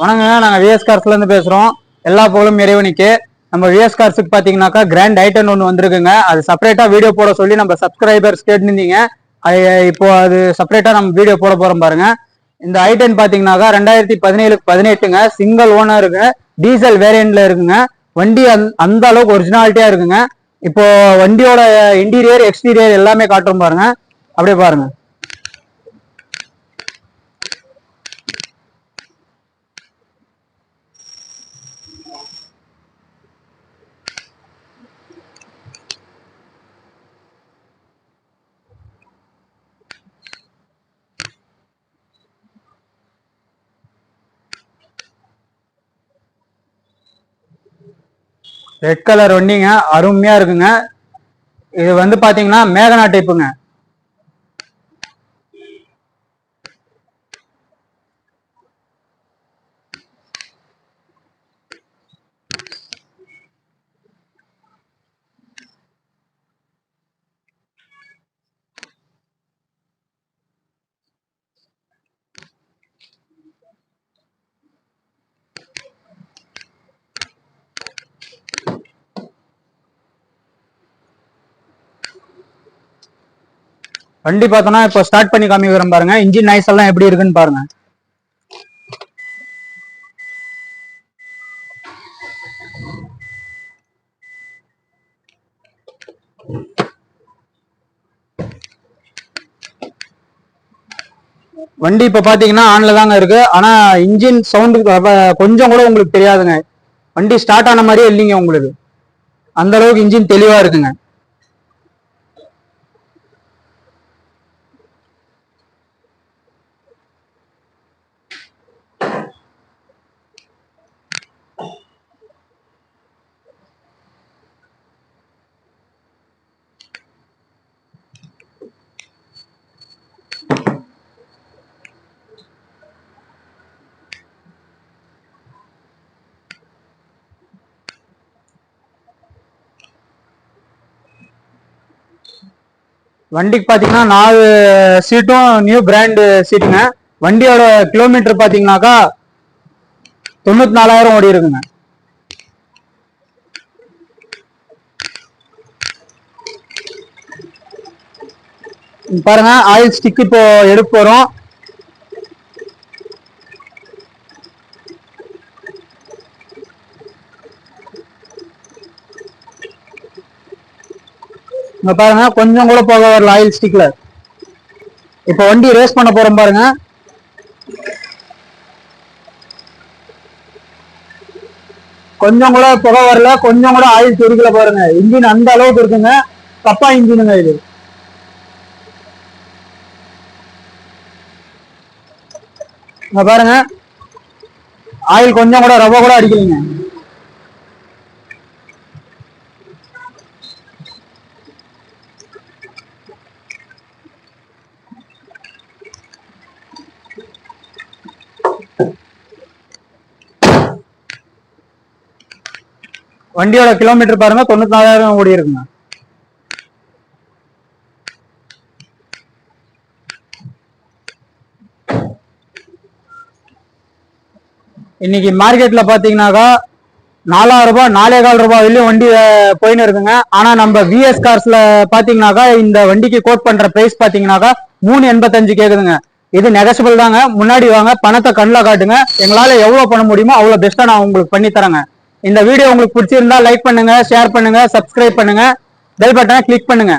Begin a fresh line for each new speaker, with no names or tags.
வணக்கங்க, நாங்க விஎஸ் கார்ஸ்ல இருந்து பேசுறோம். எல்லா புகழும் இறைவனுக்கு. நம்ம விஎஸ் கார்ஸுக்கு பாத்தீங்கன்னாக்கா கிராண்ட் ஐட்டன் ஒன்று வந்திருக்குங்க. அது செப்பரேட்டா வீடியோ போட சொல்லி நம்ம சப்ஸ்கிரைபர்ஸ் கேட்டுருந்தீங்க. அது இப்போ அது செப்பரேட்டா நம்ம வீடியோ போட போறோம் பாருங்க. இந்த ஐட்டன் பாத்தீங்கன்னாக்கா 2017-18ங்க, சிங்கிள் ஓனருங்க, டீசல் வேரியன்ட்ல இருக்குங்க. வண்டி அந்த அளவுக்கு ஒரிஜினாலிட்டியா இருக்குங்க. இப்போ வண்டியோட இன்டீரியர் எக்ஸ்டீரியர் எல்லாமே காட்டுறோம் பாருங்க. அப்படியே பாருங்க. ரெட் கலர் வண்டிங்க, அருமையா இருக்குங்க. இது வந்து பாத்தீங்கன்னா மேகனா டைப்புங்க. வண்டி பார்த்தோன்னா இப்போ ஸ்டார்ட் பண்ணி காமிக்கிறோம் பாருங்க. இன்ஜின் நாய்ஸ் எல்லாம் எப்படி இருக்குன்னு பாருங்க. வண்டி இப்ப பாத்தீங்கன்னா ஆன்ல தாங்க இருக்கு. ஆனா இன்ஜின் சவுண்டு கொஞ்சம் கூட உங்களுக்கு தெரியாதுங்க. வண்டி ஸ்டார்ட் ஆன மாதிரியே இல்லைங்க உங்களுக்கு. அந்த அளவுக்கு இன்ஜின் தெளிவா இருக்குங்க. வண்டிக்கு பாத்தீங்கன்னா 4 சீட்டும் நியூ பிராண்ட் சீட்டுங்க. வண்டியோட கிலோமீட்டர் பாத்தீங்கன்னாக்கா 94,000 ஓடி இருக்குங்க. பாருங்க, ஆயில் ஸ்டிக் இப்போ எடுக்க போறோம். இங்க பாருங்க, கொஞ்சம் கூட போக வரல ஆயில் ஸ்டிக்ல. இப்ப வண்டி ரேஸ் பண்ண போறோம் பாருங்க. கொஞ்சம் கூட புகை வரல, கொஞ்சம் கூட ஆயில் தெரிக்கல பாருங்க. இன்ஜின் அந்த அளவுக்கு இருக்குங்க. கப்பா இன்ஜினுங்க இது. இங்க பாருங்க, ஆயில் கொஞ்சம் கூட ரவ கூட அடிக்கலைங்க. வண்டியோட கிலோமீட்டர் பாருங்க, 94,000 ஓடி இருக்குங்க. இன்னைக்கு மார்க்கெட்ல பாத்தீங்கன்னாக்கா 4,000 ரூபாய் 4,400 ரூபாய் வெளியும் வண்டி போயின்னு இருக்குங்க. ஆனா நம்ம விஎஸ் கார்ஸ்ல பாத்தீங்கன்னாக்கா இந்த வண்டிக்கு கோட் பண்ற பிரைஸ் பாத்தீங்கன்னாக்கா 385 கேக்குதுங்க. இது நெகசிபிள் தாங்க. முன்னாடி வாங்க, பணத்தை கண்ணில் காட்டுங்க. எங்களால எவ்வளவு பண்ண முடியுமோ அவ்வளவு பெஸ்டா நான் உங்களுக்கு பண்ணி தரேங்க. இந்த வீடியோ உங்களுக்கு பிடிச்சிருந்தா லைக் பண்ணுங்க, ஷேர் பண்ணுங்க, சப்ஸ்கிரைப் பண்ணுங்க, பெல் பட்டனை கிளிக் பண்ணுங்க.